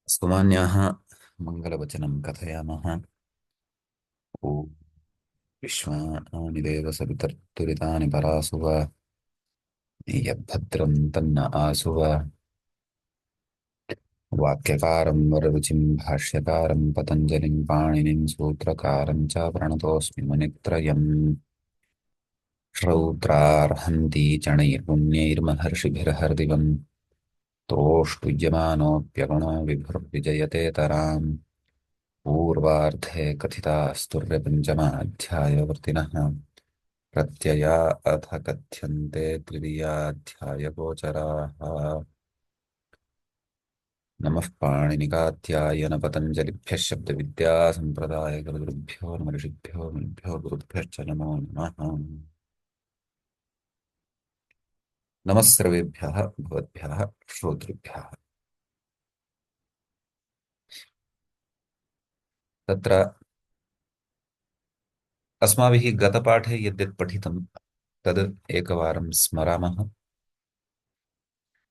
सामान्याः मङ्गलवचनं कथयामः। ॐ विश्वानि देव सवितर्तुरितानि परासुव यद्भद्रं तन्न आसुव। वाक्यकारं वररुचिं भाष्यकारं पतञ्जलिं पाणिनिं सूत्रकारं च प्रणतोऽस्मि मुनित्रयम्। श्रौत्रार्हन्ति चणैर्पुण्यैर्महर्षिभिर्हर्दिवम् तोष्टुयमानोऽप्यगुणो विभुर्विजयते तराम्। पूर्वार्धे कथितास्तुर्यपञ्चमाध्यायवर्तिनः प्रत्यया अथ कथ्यन्ते तृतीयाध्यायगोचराः। नमः पाणिनिकात्यायन पतञ्जलिभ्यः शब्दविद्यासम्प्रदायगुरुभ्यो नमऋषिभ्यो मुनिभ्यो गुरुभ्यश्च नमो नमः। नमः सर्वेभ्यः भवद्भ्यः श्रोतृभ्यः। तत्र अस्माभिः गतपाठे यद्यत् पठितं तद् एकवारं स्मरामः।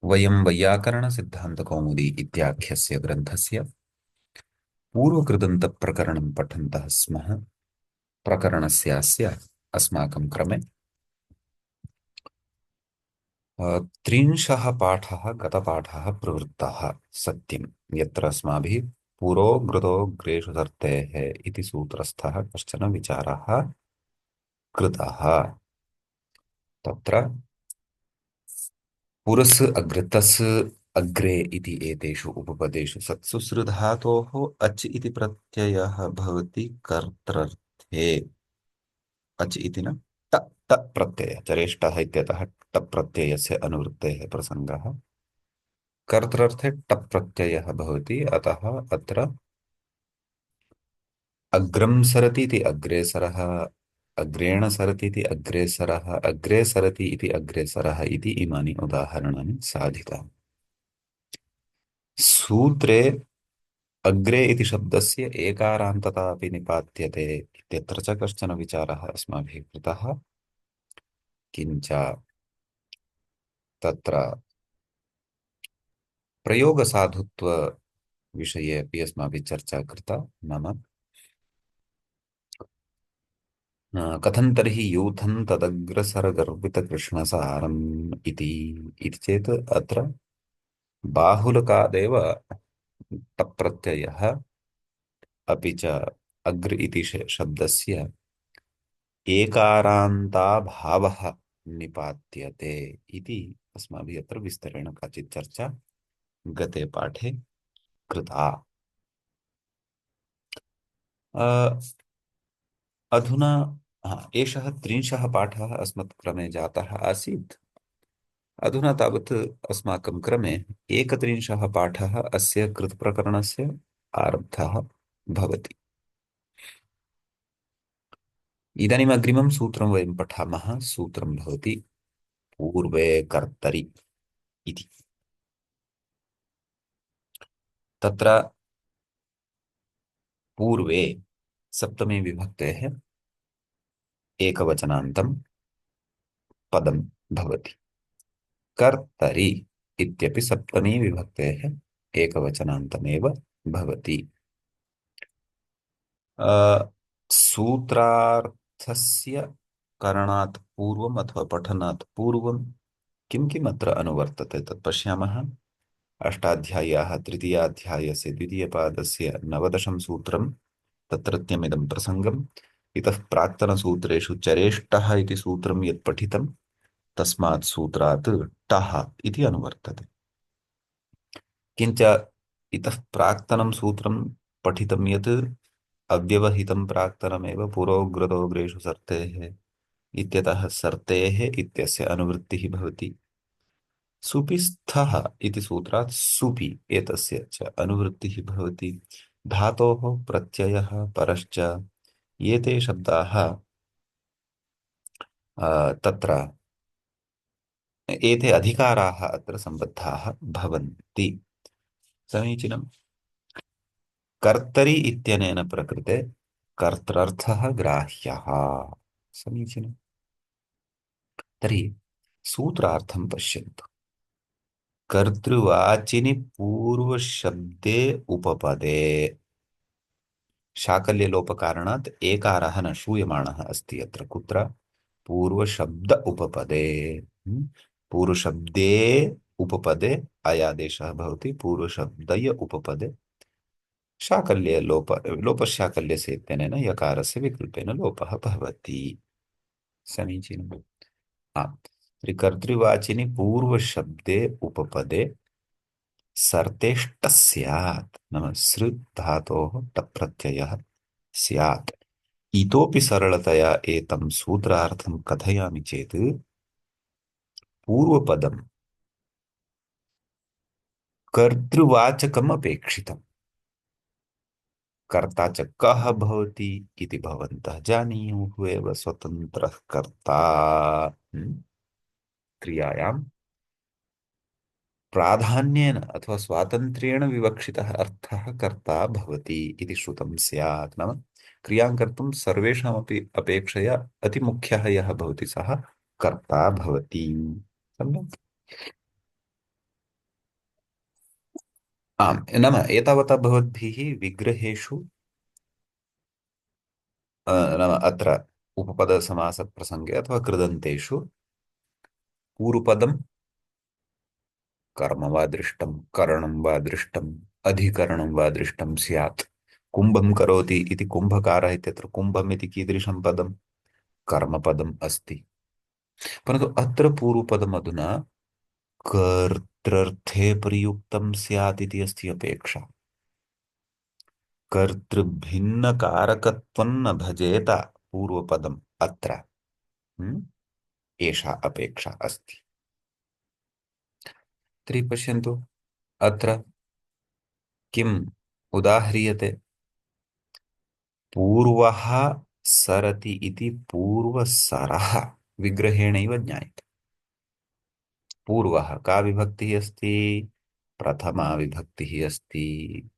वयं वैयाकरणसिद्धान्तकौमुदी इत्याख्यस्य ग्रन्थस्य पूर्वकृदन्तप्रकरणं पठन्तः स्मः। प्रकरणस्यास्य अस्माकं क्रमे त्रिंशः पाठः गतपाठः प्रवृत्तः। सत्यं यत्र अस्माभिः पुरो घृतो ग्रेषु धर्तेः इति सूत्रस्थः कश्चन विचारः कृतः। तत्र पुरस् अग्रतस् अग्रे इति एतेषु उपपदेषु सत्सु सृधातोः अच् इति प्रत्ययः भवति कर्त्रर्थे। अच् इति न ट ट प्रत्ययः चरेष्टः इत्यतः ट प्रत्ययस्य अनुवृत्तेः प्रसङ्गः। कर्त्रर्थे ट प्रत्ययः भवति, अतः अत्र अग्रं सरति इति अग्रेसरः, अग्रेण सरति इति अग्रेसरः, अग्रे सरति इति अग्रेसरः इति इमानि उदाहरणानि साधितानि। सूत्रे अग्रे इति शब्दस्य एकारान्तता अपि निपात्यते इत्यत्र च कश्चन विचारः अस्माभिः कृतः। किञ्च तत्र प्रयोगसाधुत्वविषये अपि अस्माभिः चर्चा कृता। नाम कथं तर्हि यूथं तदग्रसरगर्वितकृष्णसारम् इति चेत् अत्र बाहुलकादेव टप्रत्ययः अपि च अग्र इति शब्दस्य एकारान्ताभावः निपात्यते इति अस्माभिः अत्र विस्तरेण काचित् चर्चा गते पाठे कृता। अ, अधुना एषः त्रिंशः पाठः अस्मत्क्रमे जातः आसीत्। अधुना तावत् अस्माकं क्रमे एकत्रिंशः पाठः अस्य कृतप्रकरणस्य आरब्धः भवति। इदानीम् अग्रिमं सूत्रं वयं पठामः। सूत्रं भवति पूर्वे कर्तरि इति। तत्र पूर्वे सप्तमी विभक्तेः एकवचनान्तं पदं भवति। कर्तरि इत्यपि सप्तमी विभक्तेः एकवचनान्तमेव भवति। सूत्रार्थस्य करणात् पूर्वम् अथवा पठनात् पूर्वं किं किम् अत्र अनुवर्तते तत् पश्यामः। अष्टाध्याय्याः तृतीयाध्यायस्य द्वितीयपादस्य 9दशं सूत्रं तत्रत्यमिदं प्रसङ्गम्। इतः प्राक्तनसूत्रेषु चरेष्टः इति सूत्रं यत् पठितं तस्मात् सूत्रात् टः इति अनुवर्तते। किञ्च इतः प्राक्तनं सूत्रं पठितं यत् अव्यवहितं प्राक्तनमेव पुरोग्रतोग्रेषु सर्तेः इत्यतः सर्तेः इत्यस्य अनुवृत्तिः भवति। सुपिस्थः इति सूत्रात् सुपि एतस्य च अनुवृत्तिः भवति। धातोः प्रत्ययः परश्च एते शब्दाः तत्र एते अधिकाराः अत्र सम्बद्धाः भवन्ति। समीचीनम्। कर्तरि इत्यनेन प्रकृते कर्त्रर्थः ग्राह्यः। समीचीनम्। तर्हि सूत्रार्थं पश्यन्तु। कर्तृवाचिनि पूर्व शब्दे उपपदे शाकल्यलोपकारणात् एकारः न श्रूयमाणः अस्ति अत्र कुत्र पूर्वशब्द उपपदे पूर्वशब्दे उपपदे अयादेशः भवति पूर्वशब्दय उपपदे लोपशाकल्यस्य इत्यनेन यकारस्य विकल्पेन लोपः भवति समीचीनम् तर्हि कर्तृवाचिनि पूर्वशब्दे उपपदे सर्तेष्ट स्यात् नाम सृ धातोः टप् प्रत्ययः स्यात् इतोपि सरलतया एतं सूत्रार्थं कथयामि चेत् पूर्वपदं कर्तृवाचकम् अपेक्षितम् कर्ता च कः भवति इति भवन्तः जानीयुः एव स्वतन्त्रः कर्ता क्रियायां प्राधान्येन अथवा स्वातन्त्र्येण विवक्षितः अर्थः कर्ता भवति इति श्रुतं स्यात् नाम क्रियां कर्तुं सर्वेषामपि अपेक्षया अतिमुख्यः यः भवति सः कर्ता भवति सम्यक् आम् नाम एतावता भवद्भिः विग्रहेषु नाम अत्र उपपदसमासप्रसङ्गे अथवा कृदन्तेषु पूर्वपदं कर्म वा दृष्टं करणं वा दृष्टम् अधिकरणं वा दृष्टं स्यात् कुम्भं करोति इति कुम्भकारः इत्यत्र कुम्भम् इति कीदृशं पदं कर्मपदम् अस्ति परन्तु अत्र पूर्वपदम् अधुना कर्त्रर्थे प्रयुक्तं स्यात् इति अस्ति अपेक्षा कर्तृभिन्नकारकत्वं न भजेत पूर्वपदम् अत्र हम्म? एषा अपेक्षा अस्ति तर्हि पश्यन्तु अत्र किम् उदाह्रियते पूर्वः सरति इति पूर्वसरः विग्रहेणैव ज्ञायते पूर्वः का विभक्तिः अस्ति प्रथमा विभक्तिः अस्ति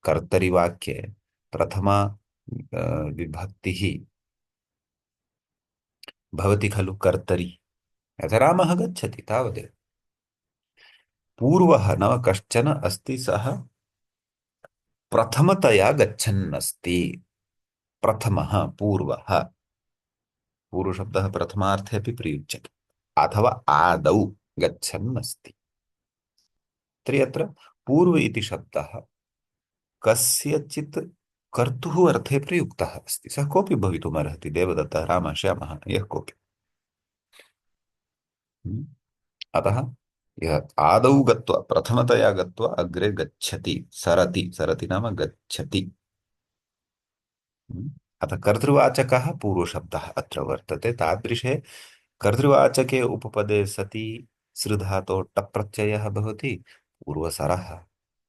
कर्तरिवाक्ये प्रथमा विभक्तिः भवति खलु कर्तरि यथा रामः गच्छति तावदेव पूर्वः नाम कश्चन अस्ति सः प्रथमतया गच्छन् अस्ति प्रथमः पूर्वः पूर्वशब्दः प्रथमार्थे अपि प्रयुज्यते अथवा आदौ गच्छन् अस्ति तर्हि अत्र पूर्व इति शब्दः कस्यचित् कर्तुः अर्थे प्रयुक्तः अस्ति सः कोऽपि भवितुमर्हति देवदत्तः रामः श्यामः यः कोऽपि अतः यः आदौ गत्वा प्रथमतया गत्वा अग्रे गच्छति सरति सरति नाम गच्छति अतः कर्तृवाचकः पूर्वशब्दः अत्र वर्तते तादृशे कर्तृवाचके उपपदे सति सृधातोः टप् प्रत्ययः भवति पूर्वसरः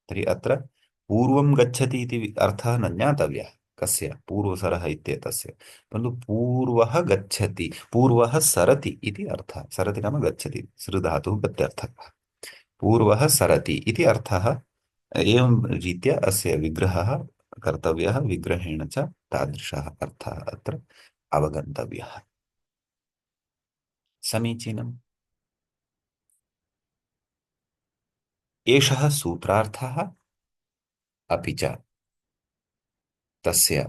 तर्हि अत्र पूर्वं गच्छति इति अर्थः न ज्ञातव्यः कस्य पूर्वसरः इत्येतस्य परन्तु पूर्वः गच्छति पूर्वः सरति इति अर्थः सरति नाम गच्छति सृधातुः गत्यर्थः पूर्वः सरति इति अर्थः एवं रीत्या अस्य विग्रहः कर्तव्यः विग्रहेण च तादृशः अर्थः अत्र अवगन्तव्यः समीचीनम् एषः सूत्रार्थः अपि च तस्य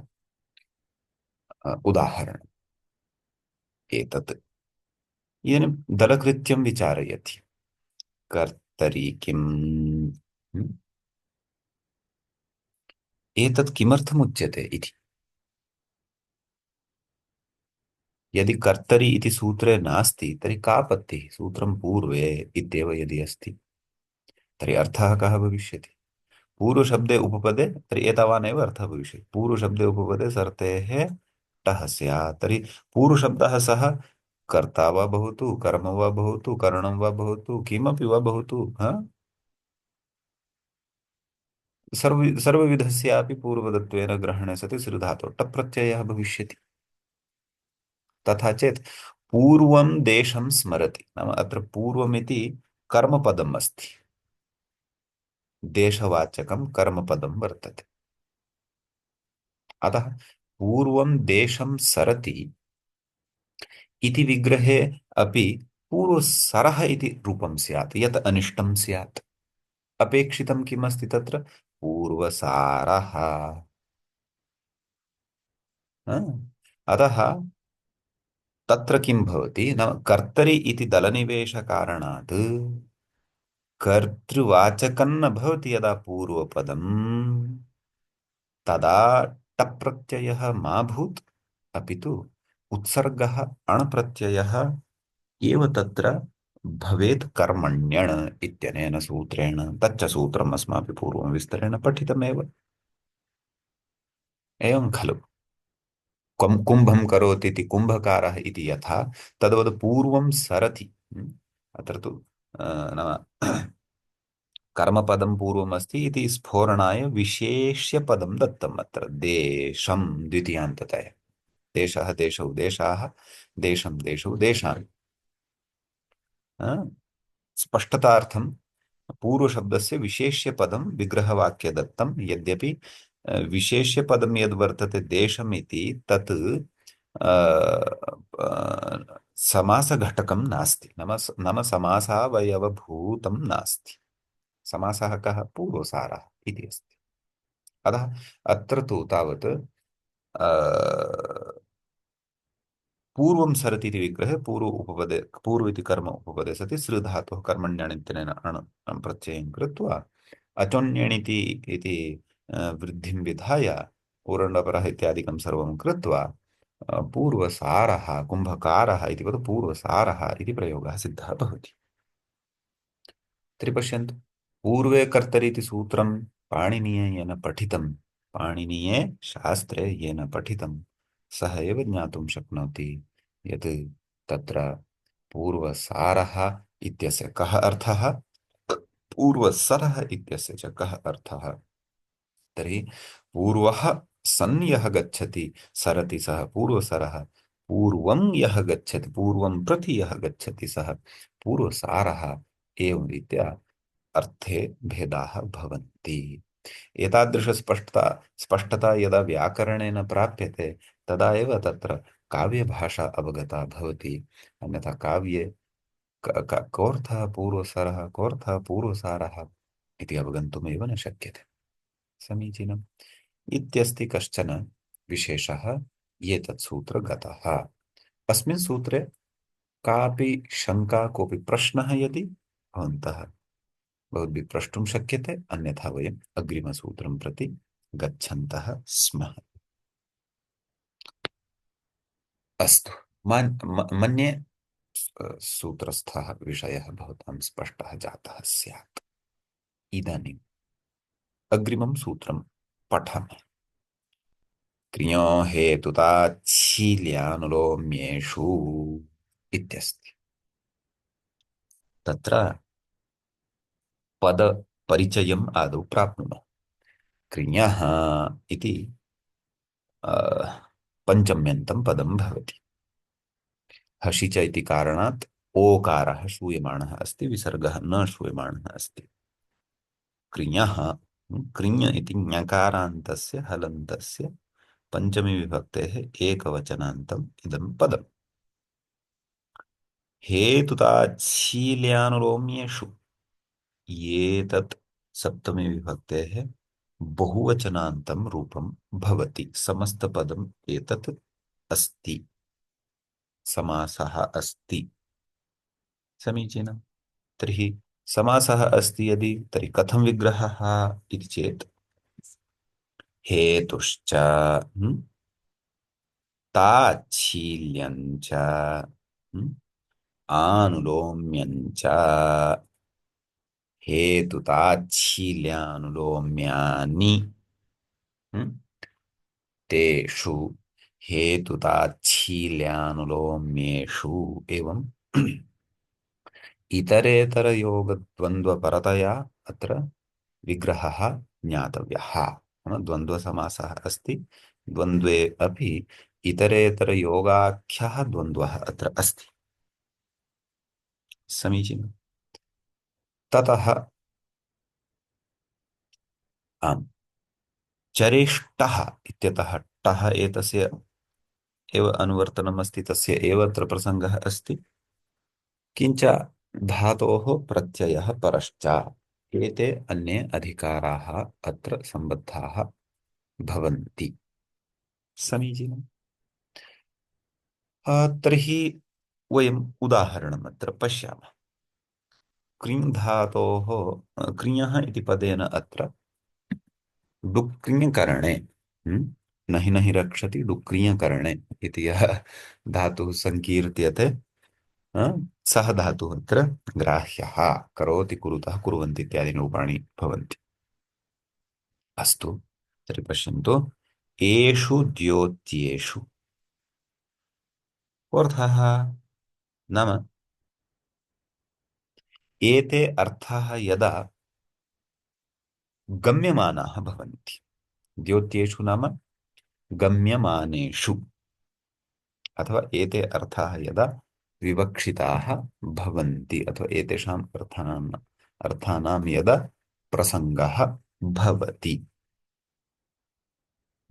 उदाहरणम् एतत् इदानीं दलकृत्यं विचारयति कर्तरि किम् एतत् किमर्थमुच्यते इति यदि कर्तरि इति सूत्रे नास्ति तर्हि का आपत्तिः सूत्रं पूर्वे इत्येव यदि अस्ति तर्हि अर्थः कः भविष्यति पूर्वशब्दे उपपदे तर्हि एतावानेव अर्थः भविष्यति पूर्वशब्दे उपपदे सर्तेः टः स्यात् तर्हि पूर्वशब्दः सः कर्ता वा भवतु कर्म वा भवतु करणं वा भवतु किमपि वा भवतु सर्वविधस्यापि पूर्वदत्वेन ग्रहणे सति सृधातोः टप् प्रत्ययः भविष्यति तथा चेत् पूर्वं देशं स्मरति नाम अत्र पूर्वमिति कर्मपदम् अस्ति देशवाचकं कर्मपदं वर्तते अतः पूर्वं देशं सरति इति विग्रहे अपि पूर्वसरः इति रूपं स्यात् यत् अनिष्टं स्यात्। अपेक्षितं किमस्ति तत्र? पूर्वसारः। हा? अतः तत्र किं भवति नाम कर्तरि इति दलनिवेशकारणात् कर्तृवाचकं न भवति यदा पूर्वपदम् तदा टप् प्रत्ययः मा भूत्, अपि तु उत्सर्गः अण् प्रत्ययः एव तत्र भवेत् कर्मण्यण् इत्यनेन सूत्रेण। तच्च सूत्रम् अस्माभिः पूर्वं विस्तरेण पठितमेव। एवं खलु? कुम्भं करोति इति कुम्भकारः इति यथा तद्वत् पूर्वं सरति। अत्र तु नाम कर्मपदं पूर्वमस्ति इति स्फोरणाय विशेष्यपदं दत्तम् अत्र देशं द्वितीयान्ततया। देशः देशौ देशाः देशं देशौ देशान्। अ, स्पष्टतार्थं पूर्वशब्दस्य विशेष्यपदं विग्रहवाक्ये दत्तं। यद्यपि विशेष्यपदं यद् वर्तते देशमिति तत् समासघटकं नास्ति। नाम समासावयवभूतं नास्ति। समासः कः? पूर्वसारः इति अस्ति। अतः अत्र तु तावत् पूर्वं सरति इति विग्रहे पूर्व उपपदे पूर्व इति कर्म उपपदे सति सृ धातुः कर्मण्यणित्यनेन अण् प्रत्ययं कृत्वा अचोन्यणिति इति वृद्धिं विधाय पूर्णपरः इत्यादिकं सर्वं कृत्वा पूर्वसारः कुम्भकारः इति वत् पूर्वसारः इति प्रयोगः सिद्धः भवति। तर्हि पश्यन्तु, पूर्वे कर्तरि इति सूत्रं पाणिनीये येन पठितं, पाणिनीये शास्त्रे येन पठितं सः एव ज्ञातुं शक्नोति यत् तत्र पूर्वसारः इत्यस्य कः अर्थः, पूर्वसरः इत्यस्य च कः अर्थः। तर्हि पूर्वः सन् यः गच्छति सरति सः पूर्वसरः, पूर्वं यः गच्छति पूर्वं प्रति यः गच्छति सः पूर्वसारः। एवं रीत्या अर्थे भेदाः भवन्ति। एतादृशस्पष्टता स्पष्टता यदा व्याकरणेन प्राप्यते तदा एव तत्र काव्यभाषा अवगता भवति। अन्यथा काव्ये कोऽर्थः पूर्वसरः कोऽर्थः पूर्वसारः इति अवगन्तुमेव न शक्यते। समीचीनम्। इत्यस्ति कश्चन विशेषः एतत् सूत्रगतः। अस्मिन् सूत्रे कापि शङ्का कोऽपि प्रश्नः यदि भवन्तः भवद्भिः प्रष्टुं शक्यते, अन्यथा वयम् अग्रिमसूत्रं प्रति गच्छन्तः स्मः। अस्तु। मन्ये सूत्रस्थः विषयः भवतां स्पष्टः जातः स्यात्। इदानीम् अग्रिमं सूत्रं पठामः। क्रियो हेतुताच्छील्यानुलोम्येषु इत्यस्ति। तत्र पदपरिचयम् आदौ प्राप्नुमः। क्रियः इति पञ्चम्यन्तं पदं भवति। हसि च इति कारणात् ओकारः श्रूयमाणः अस्ति, विसर्गः न श्रूयमाणः अस्ति। क्रियः क्रिञ इति ञकारान्तस्य हलन्तस्य पञ्चमी विभक्तेः एकवचनान्तम् इदं पदम्। हेतुताच्छील्यानुलोम्येषु एतत् सप्तमी विभक्तेः बहुवचनान्तं रूपं भवति। समस्तपदम् एतत् अस्ति, समासः अस्ति। समीचीनम्। तर्हि समासः अस्ति यदि तर्हि कथं विग्रहः इति चेत् हेतुश्च ताच्छील्यञ्च आनुलोम्यञ्च हेतुताच्छील्यानुलोम्यानि तेषु हेतुताच्छील्यानुलोम्येषु एवं इतरेतरयोगद्वन्द्वपरतया अत्र विग्रहः ज्ञातव्यः। नाम द्वन्द्वसमासः अस्ति, द्वन्द्वे अपि इतरेतरयोगाख्यः द्वन्द्वः अत्र अस्ति। समीचीनम्। ततः आम्, चरेष्टः इत्यतः टः एतस्य एव अनुवर्तनम् अस्ति, तस्य एव अत्र प्रसङ्गः अस्ति। किंच धातोः प्रत्ययः परश्च एते अन्ये अधिकाराः अत्र सम्बद्धाः भवन्ति। समीचीनम्। तर्हि वयम् उदाहरणम् अत्र पश्यामः। क्रिं धातोः क्रियः इति पदेन अत्र डुक्रियकरणे नहि नहि रक्षति डुक्रियकरणे इति यः धातुः सङ्कीर्त्यते अ, सः धातुः अत्र ग्राह्यः। करोति कुरुतः कुर्वन्ति इत्यादीनि रूपाणि भवन्ति। अस्तु, तर्हि पश्यन्तु। एषु द्योत्येषु अर्थः नाम एते अर्थाः यदा गम्यमानाः भवन्ति। द्योत्येषु नाम गम्यमानेषु, अथवा एते अर्थाः यदा विवक्षिताः भवन्ति, अथवा एतेषाम् अर्थानां यदा प्रसङ्गः भवति।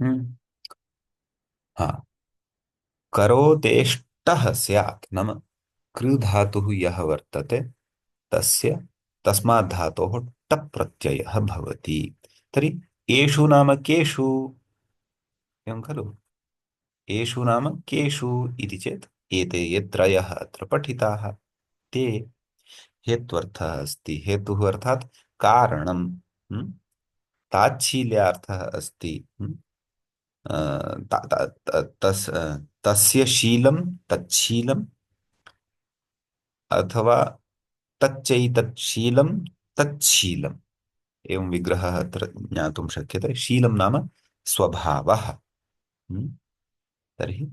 हम्म। हाँ, करोतेष्टः स्यात् नाम कृ धातुः यः वर्तते तस्य तस्मात् धातोः टप् प्रत्ययः भवति। तर्हि एषु नाम केषु, एवं खलु? एषु नाम केषु इति चेत् एते ये त्रयः अत्र पठिताः ते हेत्वर्थः अस्ति। हेतुः अर्थात् कारणं। हम्म? ताच्छील्यार्थः अस्ति। अ, तस्य शीलं तच्छीलं, अथवा तच्चैतच्छीलं तच्छीलम्, एवं विग्रहः अत्र ज्ञातुं शक्यते। शीलं नाम स्वभावः। हम्म? तर्हि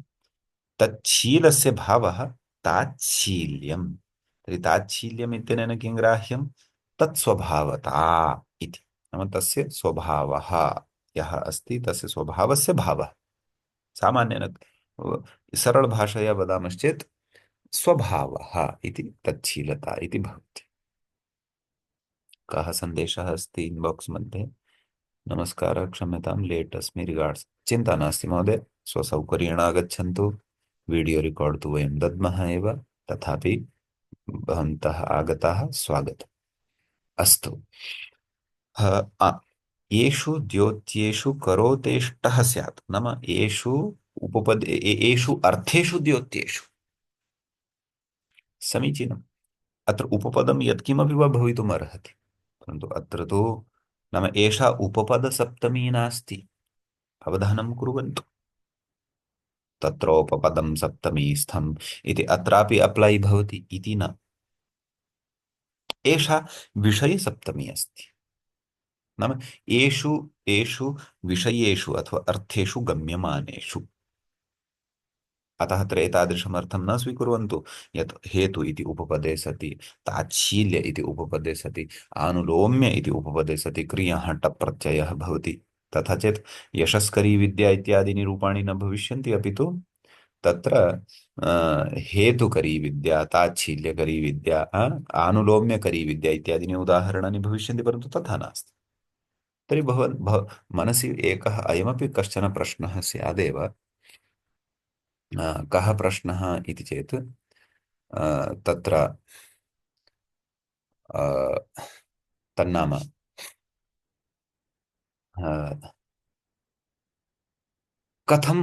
तच्छीलस्य भावः ताच्छील्यम्। तर्हि ताच्छील्यम् इत्यनेन किं ग्राह्यं? तत्स्वभावता इति। नाम तस्य स्वभावः यः अस्ति तस्य स्वभावस्य भावः। सामान्येन सरलभाषया वदामश्चेत् स्वभावः इति तच्छीलता इति भवति। कः सन्देशः अस्ति इन्बाक्स् मध्ये? नमस्कारः, क्षम्यतां लेट् अस्मि, रिगार्ड्स्। चिन्ता नास्ति महोदय, स्वसौकर्येण आगच्छन्तु। वीडियो रिकार्ड् तु वयं दद्मः एव, तथापि भवन्तः आगताः स्वागतम्। अस्तु। आ, येषु द्योत्येषु करोतेष्टः स्यात् नाम येषु येषु अर्थेषु द्योत्येषु। समीचीनम्। अत्र उपपदं यत्किमपि वा भवितुम् अर्हति, परन्तु अत्र तु नाम एषा उपपदसप्तमी नास्ति। अवधानं कुर्वन्तु। तत्र उपपदं सप्तमी स्थम् इति अत्रापि अप्लै भवति इति न। एषा विषयसप्तमी अस्ति। नाम एषु एषु विषयेषु अथवा अर्थेषु गम्यमानेषु। अतः अत्र एतादृशमर्थं न स्वीकुर्वन्तु यत् हेतु इति उपपदे सति, ताच्छील्य इति उपपदे सति, आनुलोम्य इति उपपदे सति क्रियः टप् प्रत्ययः भवति। तथा चेत् यशस्करी विद्या इत्यादीनि रूपाणि न भविष्यन्ति, अपि तु तत्र हेतुकरी विद्या, ताच्छील्यकरी विद्या, आनुलोम्यकरी विद्या इत्यादीनि उदाहरणानि भविष्यन्ति, परन्तु तथा नास्ति। तर्हि मनसि एकः अयमपि कश्चन प्रश्नः स्यादेव। कः प्रश्नः इति चेत् तत्र तन्नाम कथं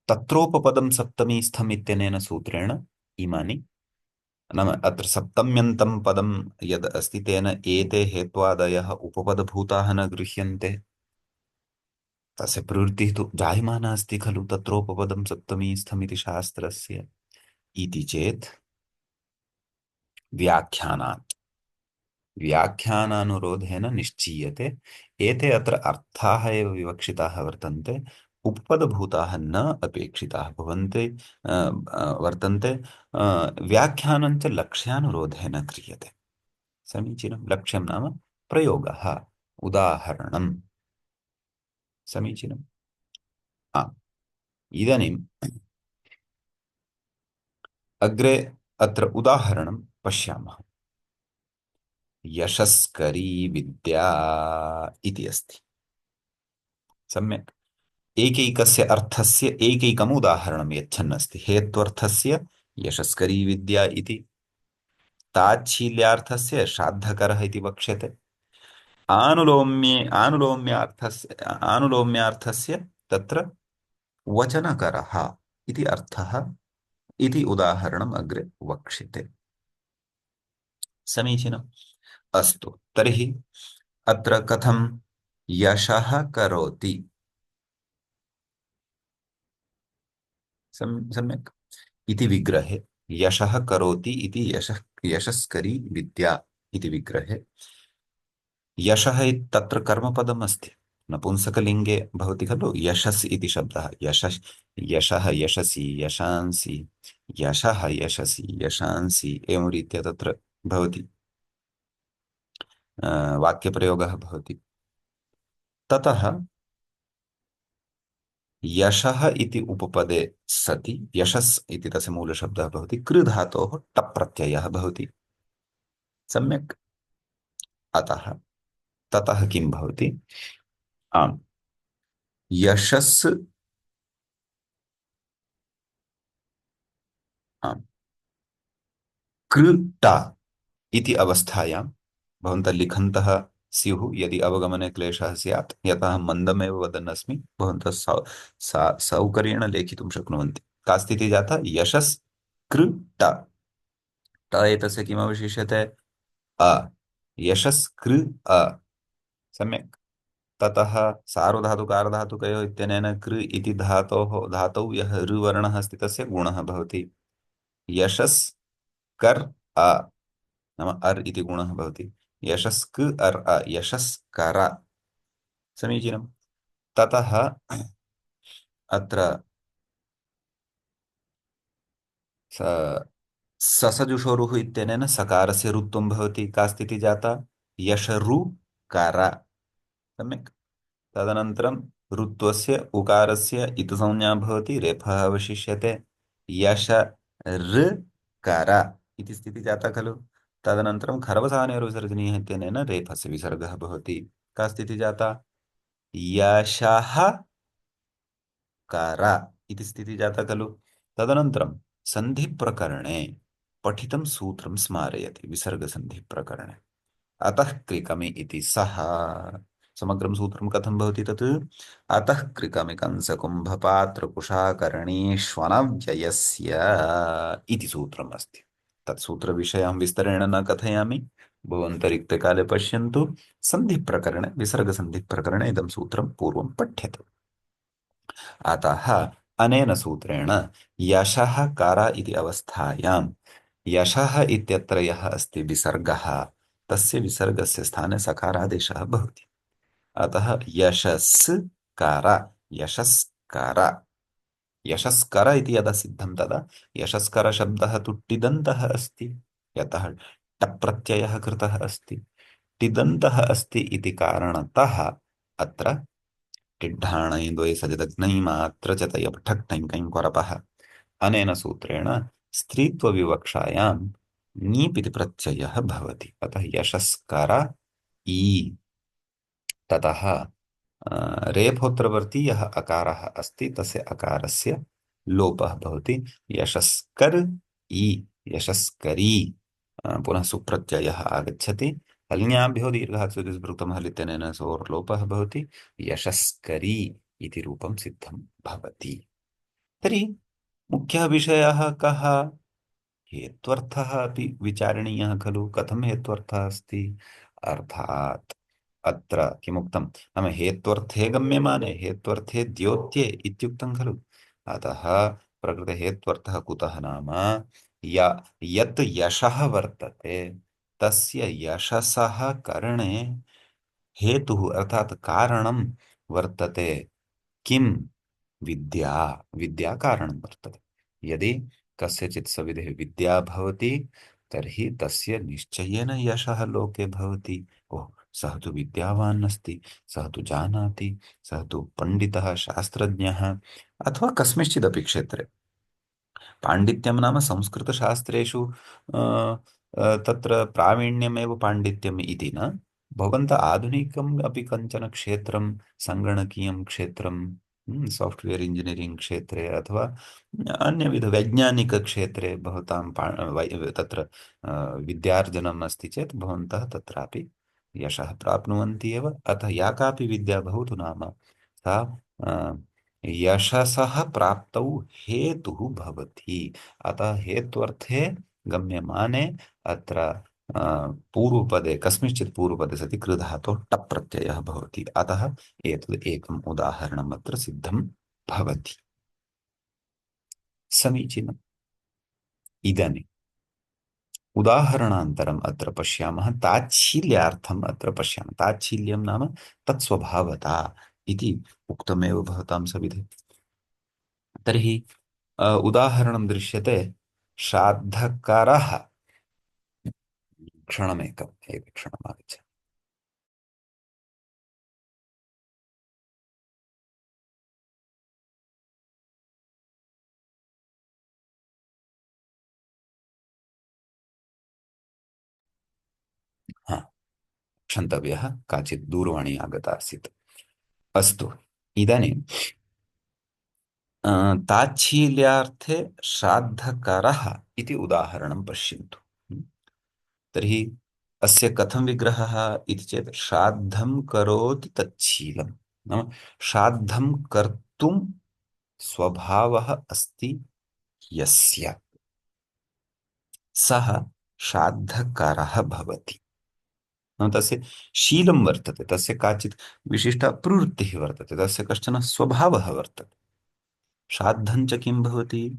तत्रोपपदं सप्तमी स्थम् इत्यनेन सूत्रेण इमानि, नाम अत्र सप्तम्यन्तं पदं यद् अस्ति तेन एते हेत्वादयः उपपदभूताः न गृह्यन्ते। तस्य प्रवृत्तिः तु जायमाना अस्ति खलु तत्रोपपदं सप्तमी स्थमिति शास्त्रस्य इति चेत् व्याख्यानात् व्याख्यानानुरोधेन निश्चीयते एते अत्र अर्थाः एव विवक्षिताः वर्तन्ते, उपपदभूताः न अपेक्षिताः भवन्ति वर्तन्ते। व्याख्यानं च लक्ष्यानुरोधेन क्रियते। समीचीनं। लक्ष्यं नाम प्रयोगः, उदाहरणं। समीचीनम्। इदानीम् अग्रे अत्र उदाहरणं पश्यामः। यशस्करी विद्या इति अस्ति। सम्यक्। एकैकस्य अर्थस्य एकैकम् उदाहरणं यच्छन्नस्ति। हेत्वर्थस्य यशस्करी विद्या इति, ताच्छील्यार्थस्य श्राद्धकरः इति वक्ष्यते। आनुलोम्यार्थस्य तत्र वचनकरः इति अर्थः इति उदाहरणम् अग्रे वक्ष्यते। समीचीनम्। अस्तु तर्हि अत्र कथं यशः करोति, सम्यक् इति विग्रहे यशः करोति इति यशस्करी विद्या इति विग्रहे यशः तत्र कर्मपदम् अस्ति, नपुंसकलिङ्गे भवति खलु यशस् इति शब्दः। यशः यशसि यशांसि, यशः यशसि यशांसि एवं रीत्या तत्र भवति, वाक्यप्रयोगः भवति। ततः यशः इति उपपदे सति यशस् इति तस्य मूलशब्दः भवति, कृ धातोः टप् प्रत्ययः भवति। सम्यक्। अतः ततः किं भवति? आम्, यशस्, आम्, कृ इति अवस्थायां भवन्तः लिखन्तः स्युः यदि अवगमने क्लेशः स्यात्, यतः अहं मन्दमेव वदन् अस्मि, भवन्तः सौकर्येण लेखितुं शक्नुवन्ति। का स्थितिः जाता? यशस् कृ ट, ट एतस्य किमवशिष्यते? अ, यशस् कृ अ। सम्यक्। ततः सार्वधातुकारधातुकयोः इत्यनेन कृ इति धातौ यः ऋ वर्णः अस्ति तस्य गुणः भवति। यशस् कर् अ, नाम अर् इति गुणः भवति। यशस्क अर् अ, यशस्कर। समीचीनम्। ततः अत्र स ससजुषोरुः इत्यनेन सकारस्य रुत्वं भवति। का स्थितिः जाता? यशरुकार। सम्यक्। तदनन्तरं रुत्वस्य उकारस्य इतुसंज्ञा भवति, रेफः अवशिष्यते। यश ऋकार इति स्थितिः जाता खलु। तदनन्तरं खरवसानयोर्विसर्जनीयः इत्यनेन रेफस्य विसर्गः भवति। का स्थितिः जाता? यशः कार इति स्थितिः जाता खलु। तदनन्तरं सन्धिप्रकरणे पठितं सूत्रं स्मारयति, विसर्गसन्धिप्रकरणे अतः कृकमि इति सः। समग्रं सूत्रं कथं भवति तत्? अतः कृकमि कंसकुम्भपात्रकुशाकर्णीष्वनव्ययस्य इति सूत्रम् अस्ति। तत् सूत्रविषये अहं विस्तरेण न कथयामि, भवन्तः रिक्तकाले पश्यन्तु। सन्धिप्रकरणे, विसर्गसन्धिप्रकरणे इदं सूत्रं पूर्वं पठ्यते। अतः अनेन सूत्रेण यशः कर इति अवस्थायां यशः इत्यत्र यः अस्ति विसर्गः, तस्य विसर्गस्य स्थाने सकारादेशः भवति। अतः यशस् कार, यशस्कर, यशस्कर इति यदा सिद्धं तदा यशस्कर शब्दः तु टिदन्तः अस्ति, यतः टप् प्रत्ययः कृतः अस्ति। टिदन्तः अस्ति इति कारणतः अत्र टिड्ढाणै द्वै सजदग्नै मात्र च तयप् ठक् ठञ् कैं कोरपः। अनेन सूत्रेण स्त्रीत्वविवक्षायां नीप् इति प्रत्ययः भवति। अतः यशस्कर ई। ततः रेफोत्तरवर्ती यः अकारः अस्ति तस्य अकारस्य लोपः भवति। यशस्कर ई, यशस्करी। पुनः सुप्रत्ययः आगच्छति। हल्ङ्याभ्यो दीर्घात्सुतिस्भृतं हलित्यनेन सोर्लोपः भवति। यशस्करी इति रूपं सिद्धं भवति। तर्हि मुख्यः विषयः कः? हेत्वर्थः अपि विचारणीयः खलु। कथं हेत्वर्थः अस्ति? अर्थात् अत्र किमुक्तं नाम हेत्वर्थे गम्यमाने हेत्वर्थे द्योत्ये इत्युक्तं खलु। अतः प्रकृते हेत्वर्थः कुतः नाम य यत् यशः वर्तते तस्य यशसः करणे हेतुः अर्थात् कारणं वर्तते। किं? विद्या। विद्या कारणं वर्तते। यदि कस्यचित् सविधे विद्या भवति तर्हि तस्य निश्चयेन यशः लोके भवति। ओह, सः तु विद्यावान् अस्ति, सः तु जानाति, सः तु पण्डितः शास्त्रज्ञः, अथवा कस्मिंश्चिदपि क्षेत्रे। पाण्डित्यं नाम संस्कृतशास्त्रेषु तत्र प्रावीण्यमेव पाण्डित्यम् इति न। भवन्तः आधुनिकम् अपि कञ्चन क्षेत्रं, सङ्गणकीयं क्षेत्रं, साफ्ट्वेयर इंजीनियरिंग क्षेत्रे अथवा अन्यविध वैज्ञानिकक्षेत्रे भवतां तत्र विद्यार्जनम् अस्ति चेत् भवन्तः तत्रापि यशः प्राप्नुवन्ति एव। अतः या कापि विद्या भवतु नाम सा अ, यशसः प्राप्तौ हेतुः भवति। अतः हेत्वर्थे गम्यमाने अत्र पूर्वपदे कस्मिंश्चित् पूर्वपदे सति कृधातोः टप् प्रत्ययः भवति। अतः एतद् एकम् उदाहरणम् अत्र सिद्धं भवति। समीचीनम्। इदानीम् उदाहरणान्तरम् अत्र पश्यामः, ताच्छील्यार्थम् अत्र पश्यामः। ताच्छील्यं नाम तत्स्वभावता इति उक्तमेव भवतां सविधे। तर्हि उदाहरणं दृश्यते, श्राद्धकरः। क्षणमेकम्, एकक्षणम् आगच्छामि। हा, क्षन्तव्यः, काचित् दूरवाणी आगता आसीत्। अस्तु, इदानीं ताच्छील्यार्थे श्राद्धकरः इति उदाहरणं पश्यन्तु। तर्हि अस्य कथं विग्रहः इति चेत्, श्राद्धं करोति तच्छीलं, नाम श्राद्धं कर्तुं स्वभावः अस्ति यस्य, सः श्राद्धकरः भवति। नाम तस्य शीलं वर्तते, तस्य काचित् विशिष्टा प्रवृत्तिः वर्तते, तस्य कश्चन स्वभावः वर्तते। श्राद्धं च किं भवति?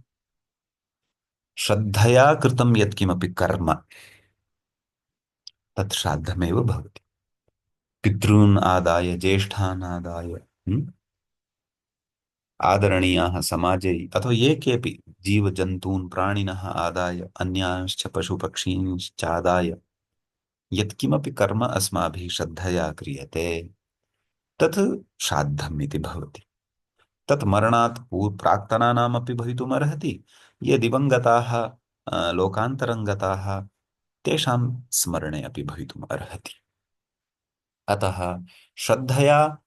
श्रद्धया कृतं यत्किमपि कर्म तत् श्राद्धमेव भवति। पितॄन् आदाय, ज्येष्ठान् आदाय, आदरणीयाः समाजे अथवा ये केऽपि जीवजन्तून् प्राणिनः आदाय, अन्यांश्च पशुपक्षींश्चादाय यत्किमपि कर्म अस्माभिः श्रद्धया क्रियते तत् श्राद्धम् इति भवति। तत् मरणात् प्राक्तनानामपि भवितुमर्हति। ये दिवङ्गताः लोकान्तरं गताः तेषां स्मरणे अपि भवितुम् अर्हति। अतः श्रद्धया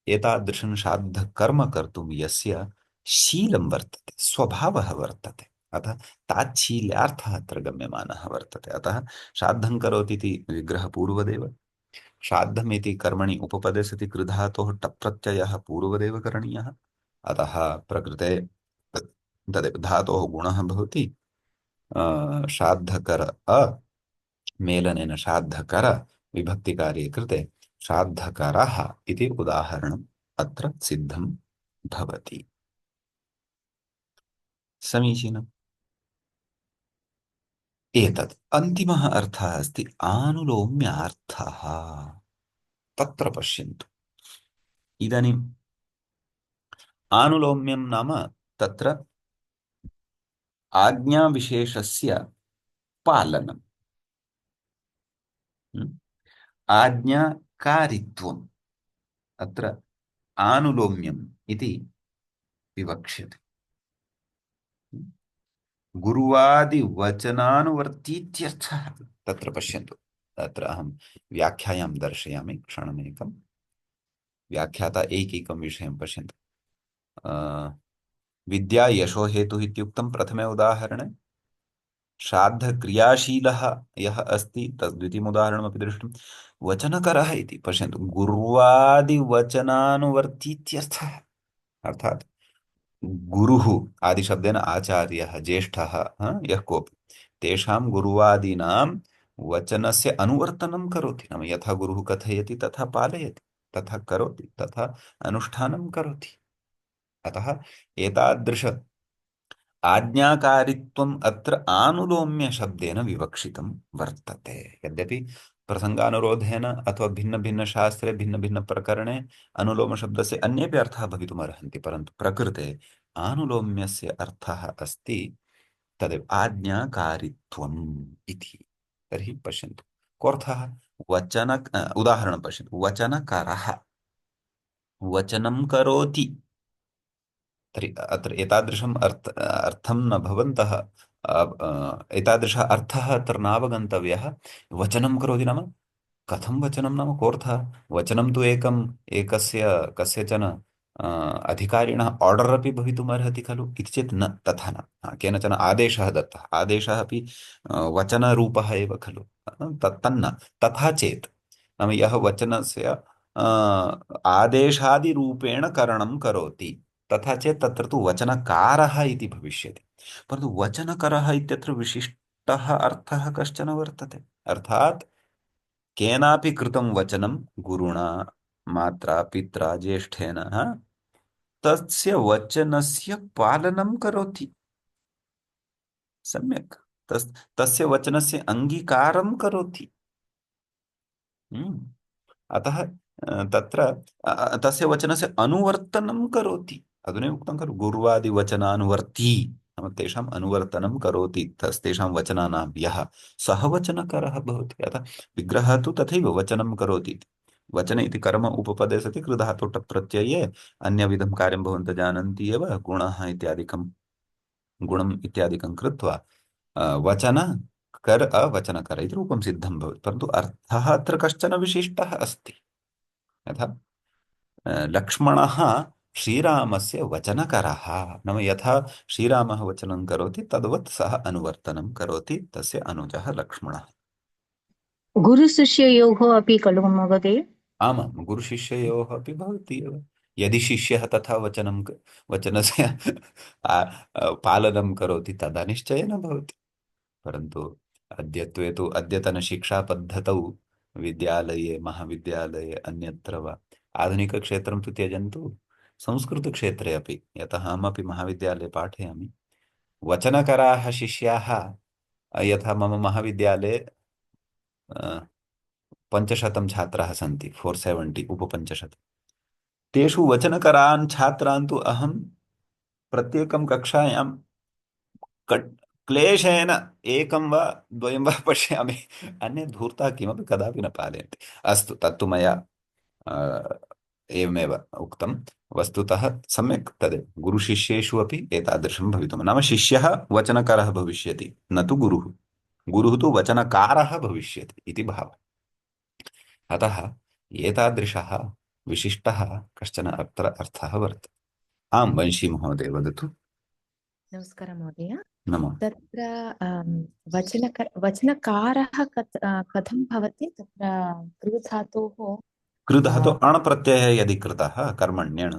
एतादृशं श्राद्धकर्म कर्तुं यस्य शीलं वर्तते, स्वभावः वर्तते, अतः ताच्छील्यार्थः अत्र गम्यमानः वर्तते। अतः श्राद्धं करोति इति विग्रहपूर्वदेव। श्राद्धमिति कर्मणि उपपदे सति कृधातोः टप् प्रत्ययः पूर्वदेव करणीयः। अतः प्रकृते तदेव धातोः गुणः भवति श्राद्धकर मेलनेन श्राद्धकर विभक्तिकार्ये कृते श्राद्धकरः इति उदाहरणम् अत्र सिद्धं भवति। समीचीनम्। एतत् अन्तिमः अर्थः अस्ति आनुलोम्यार्थः। तत्र पश्यन्तु। इदानीम् आनुलोम्यं नाम तत्र आज्ञाविशेषस्य पालनम्। आज्ञाकारित्वम् अत्र आनुलोम्यम् इति विवक्ष्यते। गुरुवादिवचनानुवर्तीत्यर्थः। तत्र पश्यन्तु, तत्र अहं व्याख्यायां दर्शयामि, क्षणमेकम्। व्याख्याता एकैकं विषयं पश्यन्तु। विद्या यशो हेतुः इत्युक्तं प्रथमे उदाहरणे। श्राद्धक्रियाशीलः यः अस्ति तद् द्वितीयम् उदाहरणमपि दृष्टं। वचनकरः इति पश्यन्तु, गुर्वादिवचनानुवर्तीत्यर्थः। अर्थात् गुरुः आदिशब्देन आचार्यः, ज्येष्ठः, यः कोऽपि तेषां गुरुवादीनां वचनस्य अनुवर्तनं करोति। नाम यथा गुरुः कथयति तथा पालयति, तथा करोति, तथा अनुष्ठानं करोति। अतः एतादृश आज्ञाकारित्वम् अत्र आनुलोम्य शब्देन विवक्षितं वर्तते। यद्यपि प्रसंगानुरोधेन अथवा भिन्न भिन्न शास्त्रे भिन्न भिन्न प्रकरणे अनुलोम शब्दस्य अन्येपि अर्थाः भवितुमर्हन्ति, परन्तु प्रकृते आनुलोम्यस्य अर्थः अस्ति तदेव आज्ञाकारित्वम् इति। तर्हि पश्यन्तु कोऽर्थः। वचन उदाहरणं पश्यन्तु। वचनकरः वचनं करोति। तर्हि अत्र एतादृशम् अर्थं न भवन्तः एतादृशः अर्थः अत्र नावगन्तव्यः। वचनं करोति नाम कथं वचनं, नाम कोऽर्थः। वचनं तु एकस्य कस्यचन अधिकारिणः आर्डर् अपि भवितुम् अर्हति खलु इति चेत् न, तथा न। केनचन आदेशः दत्तः, आदेशः अपि वचनरूपः एव खलु, तन्न। तथा चेत् नाम यः वचनस्य आदेशादिरूपेण करणं करोति, तथा चेत् तत्र तु वचनकारः इति भविष्यति। परन्तु वचनकरः इत्यत्र विशिष्टः अर्थः कश्चन वर्तते। अर्थात् केनापि कृतं वचनं गुरुणा, मात्रा, पित्रा, ज्येष्ठेन, तस्य वचनस्य पालनं करोति सम्यक्। तस्य वचनस्य अङ्गीकारं करोति। हम्म। अतः तत्र तस्य वचनस्य अनुवर्तनं करोति। अधुनैव उक्तं खलु, गुर्वादिवचनानुवर्ती, नाम तेषाम् अनुवर्तनं करोति, तेषां वचनानां यः, सः वचनकरः भवति। अतः विग्रहः तु तथैव वचनं करोति इति। वचन इति कर्म उपपदे सति कृधातु टप् प्रत्यये अन्यविधं कार्यं भवन्तः जानन्ति एव, गुणः इत्यादिकं, गुणम् इत्यादिकं कृत्वा वचन कर अवचनकर इति रूपं सिद्धं भवति। परन्तु अर्थः अत्र कश्चन विशिष्टः अस्ति। यथा लक्ष्मणः श्रीरामस्य वचनकरः, नाम यथा श्रीरामः वचनं करोति तद्वत् सः अनुवर्तनं करोति, तस्य अनुजः लक्ष्मणः। गुरुशिष्ययोः अपि खलु महोदय? आमां, गुरुशिष्ययोः अपि भवति एव। यदि शिष्यः तथा वचनस्य पालनं करोति तदा निश्चयेन भवति। परन्तु अद्यत्वे तु अद्यतनशिक्षापद्धतौ विद्यालये, महाविद्यालये, अन्यत्र वा, आधुनिकक्षेत्रं तु त्यजन्तु, संस्कृतक्षेत्रे अपि, यतः अहमपि महाविद्यालये पाठयामि, वचनकराः शिष्याः, यथा मम महाविद्यालये 500 छात्राः सन्ति, 470 उपपञ्चशत्। तेषु वचनकरान् छात्रान् तु अहं प्रत्येकं कक्षायां कट् क्लेशेन एकं वा द्वयं वा पश्यामि। अन्यत् धूर्ताः किमपि कदापि न पालयन्ति। अस्तु, तत्तु मया अ, एवमेव उक्तं। वस्तुतः सम्यक् तदेव गुरुशिष्येषु अपि एतादृशं भवितुम्, नाम शिष्यः वचनकरः भविष्यति, न तु गुरुः। गुरुः तु वचनकारः भविष्यति इति भावः। अतः एतादृशः विशिष्टः कश्चन अत्र अर्थः वर्तते। आं, वंशी महोदय वदतु। नमस्कारः महोदय। नमो। तत्र वचनकारः कथं भवति तत्र कृधातोः? कृतः तु अणप्रत्ययः यदि कृतः कर्मण्यण्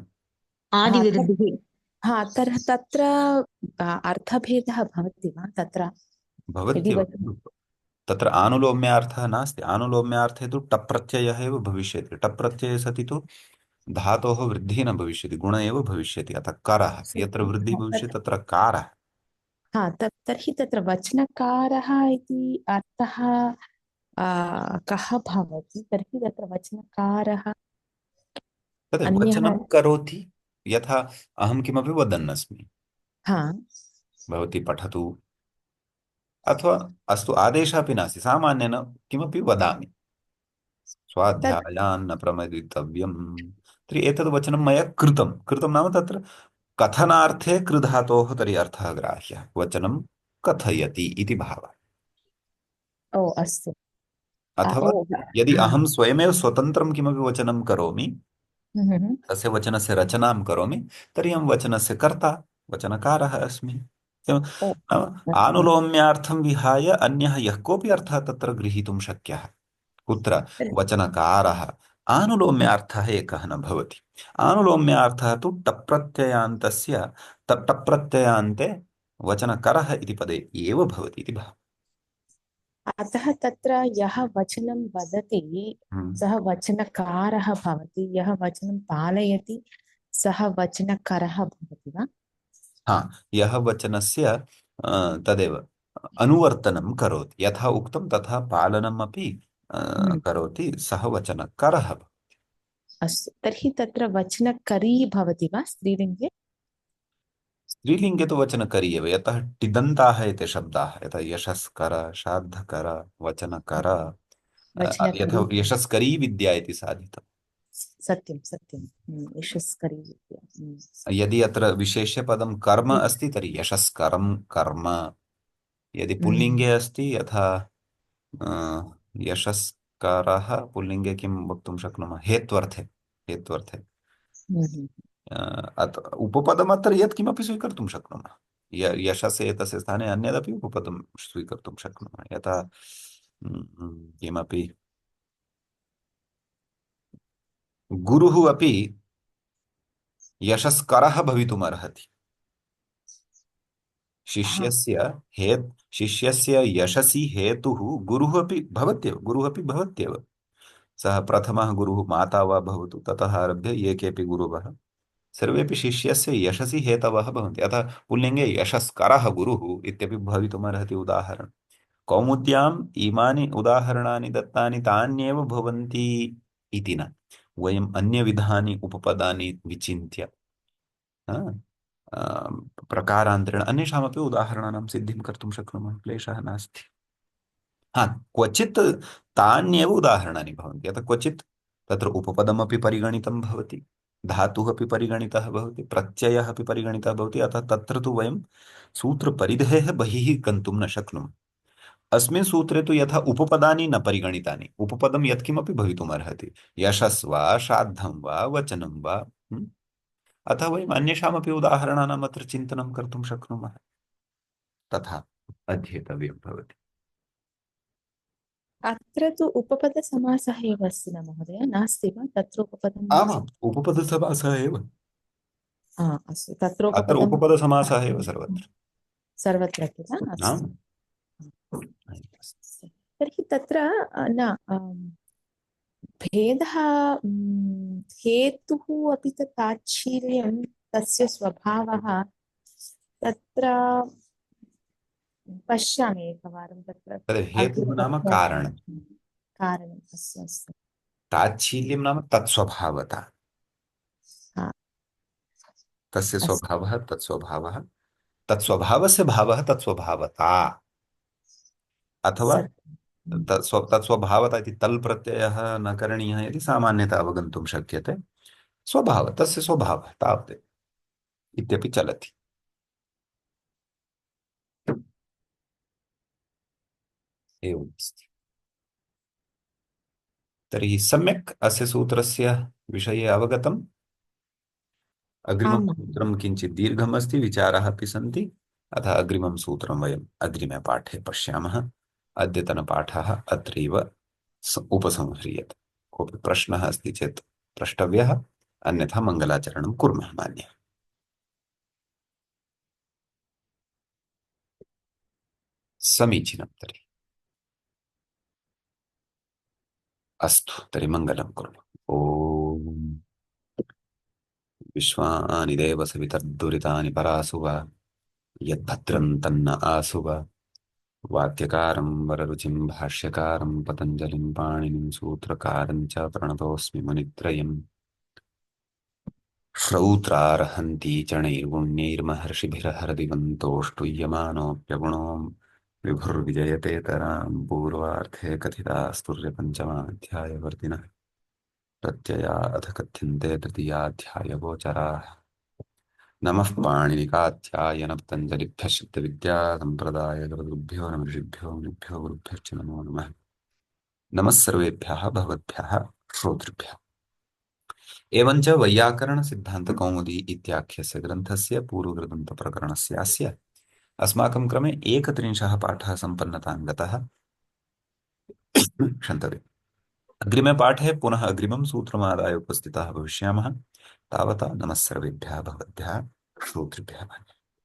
आदिवृद्धिः। हा, तत्र अर्थभेदः भवति वा तत्र? यदि भवत्येव वचन खलु। तत्र आनुलोम्यार्थः नास्ति। आनुलोम्यार्थे तु टप् प्रत्ययः एव भविष्यति। टप् प्रत्यये सति तु धातोः वृद्धिः न भविष्यति, गुण एव भविष्यति। अतः करः, यत्र वृद्धिः भविष्यति तत्र कारः। हा, तर्हि तत्र वचनकारः इति अर्थः कः भवति? तर्हि तत्र वचनकारः तदेव अन्यः? वचनं करोति। यथा अहं किमपि वदन्नस्मि, हा, भवती पठतु, अथवा अस्तु, आदेशः अपि नास्ति, सामान्येन किमपि वदामि, तत् स्वाध्यायान्न प्रमदितव्यम्। तर्हि एतद् वचनं मया कृतं। कृतं नाम तत्र कथनार्थे कृधातोः तर्हि अर्थः ग्राह्यः, वचनं कथयति इति भावः। ओ अस्तु। अथवा ओ यदि हा। अहं स्वयमेव स्वतन्त्रं किमपि वचनं करोमि, हम्म। तस्य वचनस्य रचनां करोमि, तर्हि अहं वचनस्य कर्ता, वचनकारः अस्मि। एवं ओ नाम अस्तु। आनुलोम्यार्थं विहाय अन्यः यः कोऽपि अर्थः तत्र गृहीतुं शक्यः। कुत्र? वचनकारः। आनुलोम्यार्थः एकः न भवति। आनुलोम्यार्थः तु टप्रत्ययान्तस्य, टप्रत्ययान्ते वचनकरः इति पदे एव भवति इति भावः। अतः तत्र यः वचनं वदति हम्म। सः वचनकारः भवति, यः वचनं पालयति सः वचनकरः भवति वा? हाँ, यः वचनस्य तदेव अनुवर्तनं करोति, यथा उक्तं तथा पालनम् अपि हम्म। करोति, सः वचनकरः। अस्तु, तर्हि तत्र वचनकरी भवति वा स्त्रीलिङ्गे? स्त्रीलिङ्गे तु वचनकरी एव, यतः टिदन्ताः एते शब्दाः, यथा यशस्कर, श्राद्धकर, वचनकर, वचनकरी यथा यशस्करी विद्या इति साधितम्। सत्यं सत्यं। यशस्करी विद्या। यदि अत्र विशेष्यपदं कर्म अस्ति तर्हि यशस्करं कर्म। यदि हम्म। पुल्लिङ्गे अस्ति, यथा अ, यशस्कारः, पुल्लिङ्गे किं वक्तुं शक्नुमः? हेत्वर्थे, हेत्वर्थे। हम्म। उपपदमत्र यत्किमपि स्वीकर्तुं शक्नुमः। यशसे एतस्य स्थाने अन्यदपि उपपदं स्वीकर्तुं शक्नुमः, यथा किमपि गुरुः अपि यशस्करः भवितुमर्हति। हा, शिष्यस्य हे शिष्यस्य यशसि हेतुः गुरुः अपि भवत्येव, गुरुः अपि भवत्येव। सः प्रथमः गुरुः माता वा भवतु, ततः आरभ्य ये केऽपि गुरवः सर्वेपि शिष्यस्य यशसि हेतवः भवन्ति। अतः पुल्लिङ्गे यशस्करः गुरुः इत्यपि भवितुमर्हति उदाहरणं। कौमुद्याम् इमानि उदाहरणानि दत्तानि तान्येव भवन्ति इति न, वयम् अन्यविधानि उपपदानि विचिन्त्य हा, प्रकारान्तरेण अन्येषामपि उदाहरणानां सिद्धिं कर्तुं शक्नुमः, क्लेशः नास्ति। हा, क्वचित् तान्येव उदाहरणानि भवन्ति, अतः क्वचित् तत्र उपपदमपि परिगणितं भवति, धातुः अपि परिगणितः भवति, प्रत्ययः अपि परिगणितः भवति, अतः तत्र तु वयं सूत्रपरिधेः बहिः गन्तुं न शक्नुमः। अस्मिन् सूत्रे तु यथा उपपदानि न परिगणितानि, उपपदं यत्किमपि भवितुमर्हति, यशस् वा श्राद्धं वा वचनं वा। अतः वयम् अन्येषामपि उदाहरणानाम् अत्र चिन्तनं कर्तुं शक्नुमः, तथा अध्येतव्यं भवति। अत्र तु उपपदसमासः एव अस्ति न महोदय, नास्ति वा तत्र उपपदं? आमाम्, उपपदसमासः एव अस्तु, तत्र अत्र, उपपदं उपपदसमासः एव सर्वत्र। सर्वत्र किल? आम्। अस्तु। तर्हि तत्र न भेदः, हेतुः अपि तत् ताच्छील्यं तस्य स्वभावः तत्र पश्यामि एकवारं तत्र तद् हेतुः नाम कारणं, कारणम् अस्तु अस्तु। ताच्छील्यं नाम तत्स्वभावता, हा, तस्य अस्तु स्वभावः तत्स्वभावः, तत्स्वभावस्य भावः तत्स्वभावता, अथवा सत्यं। तत्स्वभावता इति तल् प्रत्ययः न करणीयः यदि सामान्यतः अवगन्तुं शक्यते। स्वभावः, तस्य स्वभावः तावदेव इत्यपि चलति। एवमस्ति। तर्हि सम्यक् अस्य सूत्रस्य विषये अवगतम्। अग्रिमं आम् सूत्रं किञ्चित् दीर्घम् अस्ति, विचाराः अपि सन्ति, अतः अग्रिमं सूत्रं वयम् अग्रिमे पाठे पश्यामः। अद्यतनपाठः अत्रैव उपसंह्रियते। कोऽपि प्रश्नः अस्ति चेत् प्रष्टव्यः, अन्यथा मङ्गलाचरणं कुर्मः मान्यः। समीचीनं तर्हि। अस्तु, तर्हि मङ्गलं कुर्मः। ॐ विश्वानि देव सवितर्दुरितानि परासु वा, यद्भद्रं तन्न आसु वा। वाक्यकारं वररुचिं भाष्यकारं पतञ्जलिं पाणिनिं सूत्रकारं च प्रणतोऽस्मि मुनित्रयम्। श्रौत्रार्हन्ति चणैर्गुण्यैर्महर्षिभिरहरदिवन्तोऽष्टुय्यमानोऽप्यगुणो विभुर्विजयतेतरां पूर्वार्धे कथितास्तुर्यपञ्चमाध्यायवर्तिनः प्रत्यया अथ कथ्यन्ते तृतीयाध्यायगोचराः। नमः पाणिनिकाध्यायन पतञ्जलिभ्यः सिद्धविद्यासम्प्रदायगुरुभ्यो नमः ऋषिभ्यो मुनिभ्यो गुरुभ्यश्च नमो नमः। नमः सर्वेभ्यः भगवद्भ्यः श्रोतृभ्यः। एवञ्च वैयाकरणसिद्धान्तकौमुदी इत्याख्यस्य ग्रन्थस्य पूर्वकृतन्तप्रकरणस्य अस्य अस्माकं क्रमे 31 पाठः सम्पन्नतां गतः। क्षन्तव्यम्। अग्रिमे पाठे पुनः अग्रिमं सूत्रमादाय उपस्थिताः भविष्यामः। तावता नमः सर्वेभ्यः भगवद्भ्यः श्रोतृभ्यः।